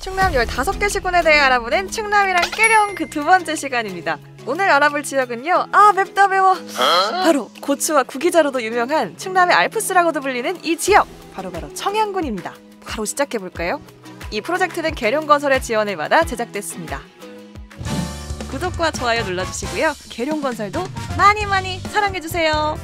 충남 15개 시군에 대해 알아보는 충남이랑 깨령 그 두 번째 시간입니다. 오늘 알아볼 지역은요, 맵다 매워, 바로 고추와 구기자로도 유명한 충남의 알프스라고도 불리는 이 지역, 바로 청양군입니다. 바로 시작해볼까요? 이 프로젝트는 계룡건설의 지원을 받아 제작됐습니다. 구독과 좋아요 눌러주시고요, 계룡건설도 많이 사랑해주세요.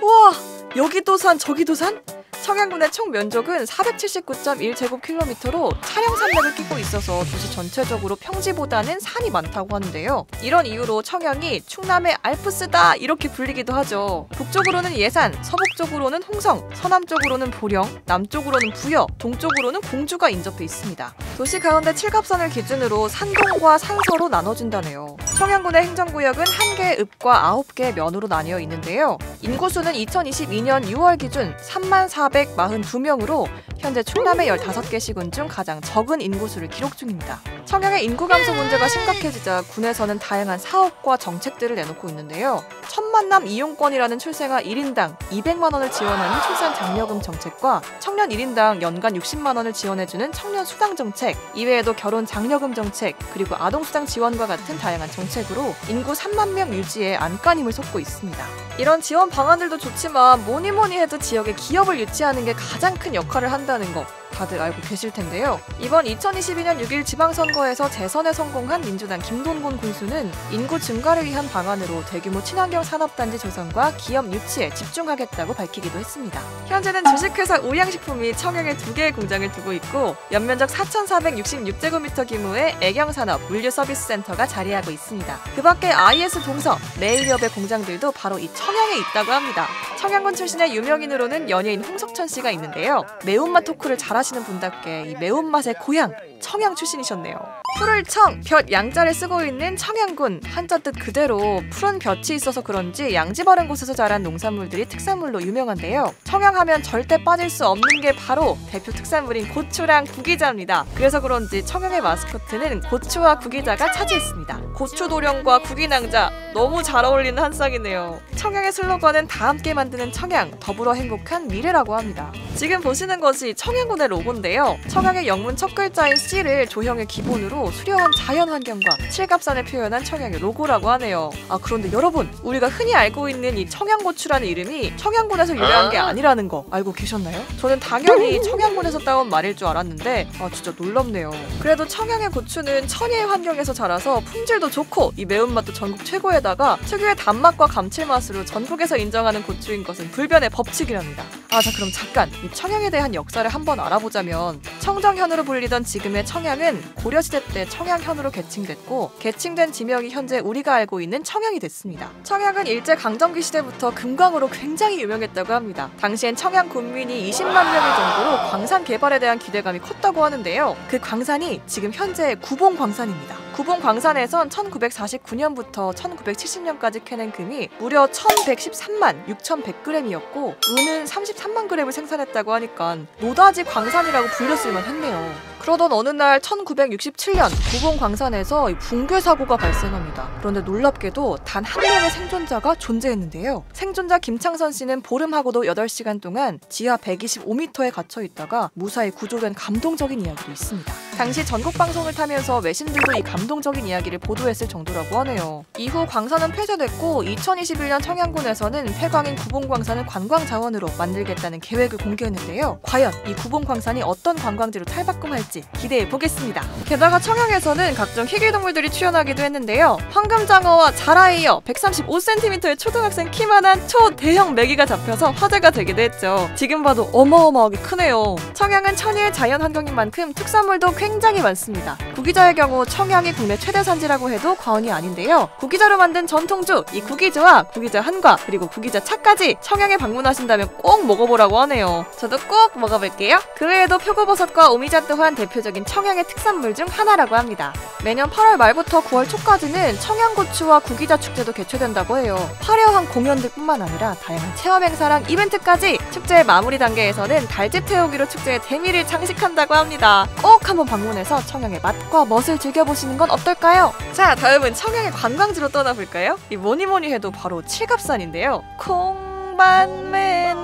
우와, 여기도 산 저기도 산? 청양군의 총 면적은 479.1제곱킬로미터로 촬영 산맥을 끼고 있어서 도시 전체적으로 평지보다는 산이 많다고 하는데요. 이런 이유로 청양이 충남의 알프스다 이렇게 불리기도 하죠. 북쪽으로는 예산, 서북쪽으로는 홍성, 서남쪽으로는 보령, 남쪽으로는 부여, 동쪽으로는 공주가 인접해 있습니다. 도시 가운데 칠갑산을 기준으로 산동과 산서로 나눠진다네요. 청양군의 행정구역은 1개의 읍과 9개의 면으로 나뉘어 있는데요. 인구수는 2022년 6월 기준 3442명으로 현재 충남의 15개 시군 중 가장 적은 인구수를 기록 중입니다. 청양의 인구 감소 문제가 심각해지자 군에서는 다양한 사업과 정책들을 내놓고 있는데요. 천만남 이용권이라는 출생아 1인당 200만 원을 지원하는 출산 장려금 정책과 청년 1인당 연간 60만 원을 지원해주는 청년 수당 정책, 이외에도 결혼 장려금 정책, 그리고 아동수당 지원과 같은 다양한 정책으로 인구 3만 명 유지에 안간힘을 쏟고 있습니다. 이런 지원 방안들도 좋지만 뭐니 해도 지역에 기업을 유치하는 게 가장 큰 역할을 한다는 거 다들 알고 계실 텐데요. 이번 2022년 6일 지방선거에서 재선에 성공한 민주당 김동곤 군수는 인구 증가를 위한 방안으로 대규모 친환경 산업단지 조성과 기업 유치에 집중하겠다고 밝히기도 했습니다. 현재는 주식회사 우양식품이 청양에 2개의 공장을 두고 있고 연면적 4,466제곱미터 규모의 애경산업 물류서비스센터가 자리하고 있습니다. 그 밖에 IS 동서, 레일리업의 공장들도 바로 이 청양에 있다고 합니다. 청양군 출신의 유명인으로는 연예인 홍석천 씨가 있는데요. 매운맛 토크를 잘하시는 분답게 이 매운맛의 고향 청양 출신이셨네요. 푸를 청, 볕 양자를 쓰고 있는 청양군, 한자 뜻 그대로 푸른 볕이 있어서 그런지 양지 바른 곳에서 자란 농산물들이 특산물로 유명한데요. 청양하면 절대 빠질 수 없는 게 바로 대표 특산물인 고추랑 구기자입니다. 그래서 그런지 청양의 마스코트는 고추와 구기자가 차지했습니다. 고추도령과 구기낭자, 너무 잘 어울리는 한 쌍이네요. 청양의 슬로건은 다 함께 만드는 청양, 더불어 행복한 미래라고 합니다. 지금 보시는 것이 청양군의 로고인데요. 청양의 영문 첫 글자인 C를 조형의 기본으로 수려한 자연환경과 칠갑산을 표현한 청양의 로고라고 하네요. 그런데 여러분, 우리가 흔히 알고 있는 이 청양고추라는 이름이 청양군에서 유래한 게 아니라는 거 알고 계셨나요? 저는 당연히 청양군에서 따온 말일 줄 알았는데 진짜 놀랍네요. 그래도 청양의 고추는 천혜의 환경에서 자라서 품질도 좋고 이 매운맛도 전국 최고에다가 특유의 단맛과 감칠맛으로 전국에서 인정하는 고추인 것은 불변의 법칙이랍니다. 자, 그럼 잠깐 이 청양에 대한 역사를 한번 알아보자면 청정현으로 불리던 지금의 청양은 고려시대 때 청양현으로 개칭됐고 개칭된 지명이 현재 우리가 알고 있는 청양이 됐습니다. 청양은 일제강점기 시대부터 금광으로 굉장히 유명했다고 합니다. 당시엔 청양 군민이 20만 명일 정도로 광산 개발에 대한 기대감이 컸다고 하는데요. 그 광산이 지금 현재 구봉광산입니다. 구봉광산에선 1949년부터 1970년까지 캐낸 금이 무려 1113만 6100g이었고 은은 33만 g을 생산했다고 하니까 노다지 광산이라고 불렸을만 했네요. 그러던 어느 날 1967년 구봉광산에서 붕괴 사고가 발생합니다. 그런데 놀랍게도 단 한 명의 생존자가 존재했는데요. 생존자 김창선 씨는 보름하고도 8시간 동안 지하 125m에 갇혀 있다가 무사히 구조된 감동적인 이야기도 있습니다. 당시 전국 방송을 타면서 외신들도 이 감동적인 이야기를 보도했을 정도라고 하네요. 이후 광산은 폐쇄됐고 2021년 청양군에서는 폐광인 구봉광산을 관광자원으로 만들겠다는 계획을 공개했는데요. 과연 이 구봉광산이 어떤 관광지로 탈바꿈할지 기대해보겠습니다. 게다가 청양에서는 각종 희귀동물들이 출연하기도 했는데요. 황금장어와 자라이어, 135cm의 초등학생 키만한 초대형 메기가 잡혀서 화제가 되기도 했죠. 지금 봐도 어마어마하게 크네요. 청양은 천혜의 자연환경인 만큼 특산물도 굉장히 많습니다. 구기자의 경우 청양이 국내 최대 산지라고 해도 과언이 아닌데요. 구기자로 만든 전통주, 이 구기자와 구기자 한과 그리고 구기자 차까지 청양에 방문하신다면 꼭 먹어보라고 하네요. 저도 꼭 먹어볼게요. 그 외에도 표고버섯과 오미자 또한 대표적인 청양의 특산물 중 하나라고 합니다. 매년 8월 말부터 9월 초까지는 청양고추와 구기자 축제도 개최된다고 해요. 화려한 공연들 뿐만 아니라 다양한 체험 행사랑 이벤트까지 축제의 마무리 단계에서는 달집 태우기로 축제의 대미를 장식한다고 합니다. 꼭 한번 방문해서 청양의 맛과 멋을 즐겨보시는 건 어떨까요? 자, 다음은 청양의 관광지로 떠나볼까요? 이 뭐니뭐니 해도 바로 칠갑산인데요. 콩밭매는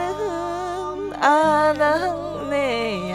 아낙네야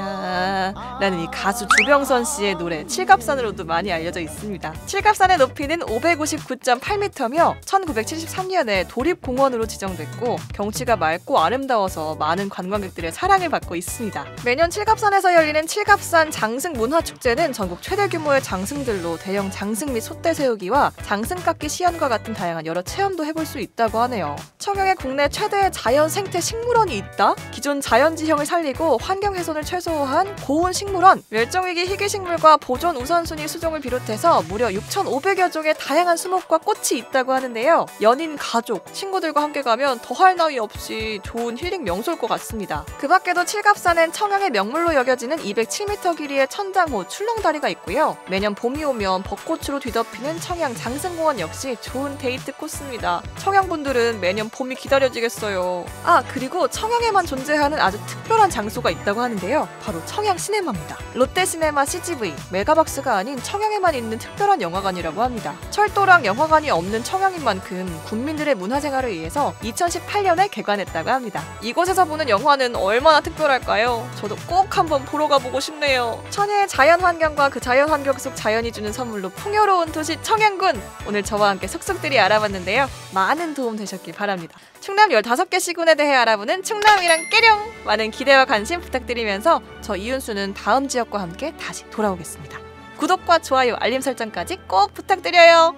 라는 이 가수 주병선 씨의 노래 칠갑산으로도 많이 알려져 있습니다. 칠갑산의 높이는 559.8m며 1973년에 도립공원으로 지정됐고 경치가 맑고 아름다워서 많은 관광객들의 사랑을 받고 있습니다. 매년 칠갑산에서 열리는 칠갑산 장승 문화축제는 전국 최대 규모의 장승들로 대형 장승 및 솥대 세우기와 장승 깎기 시연과 같은 다양한 여러 체험도 해볼 수 있다고 하네요. 청양에 국내 최대의 자연 생태 식물원이 있다? 기존 자연지형을 살리고 환경 훼손을 최소화한 고운 식물원, 멸종위기 희귀식물과 보존 우선순위 수종을 비롯해서 무려 6,500여 종의 다양한 수목과 꽃이 있다고 하는데요. 연인, 가족, 친구들과 함께 가면 더할 나위 없이 좋은 힐링 명소일 것 같습니다. 그 밖에도 칠갑산엔 청양의 명물로 여겨지는 207m 길이의 천장호 출렁다리가 있고요. 매년 봄이 오면 벚꽃으로 뒤덮이는 청양 장승공원 역시 좋은 데이트 코스입니다. 청양분들은 매년 봄이 기다려지겠어요. 아, 그리고 청양에만 존재하는 아주 특별한 장소가 있다고 하는데요. 바로 청양 시네마입니다. 롯데시네마 CGV, 메가박스가 아닌 청양에만 있는 특별한 영화관이라고 합니다. 철도랑 영화관이 없는 청양인 만큼 국민들의 문화생활을 위해서 2018년에 개관했다고 합니다. 이곳에서 보는 영화는 얼마나 특별할까요? 저도 꼭 한번 보러 가보고 싶네요. 천혜의 자연환경과 그 자연환경 속 자연이 주는 선물로 풍요로운 도시 청양군! 오늘 저와 함께 속속들이 알아봤는데요. 많은 도움 되셨길 바랍니다. 충남 15개 시군에 대해 알아보는 충남이랑 깨룡! 많은 기대와 관심 부탁드리면서 저 이윤수는 다음 지역과 함께 다시 돌아오겠습니다. 구독과 좋아요, 알림 설정까지 꼭 부탁드려요.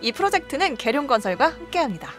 이 프로젝트는 계룡건설과 함께합니다.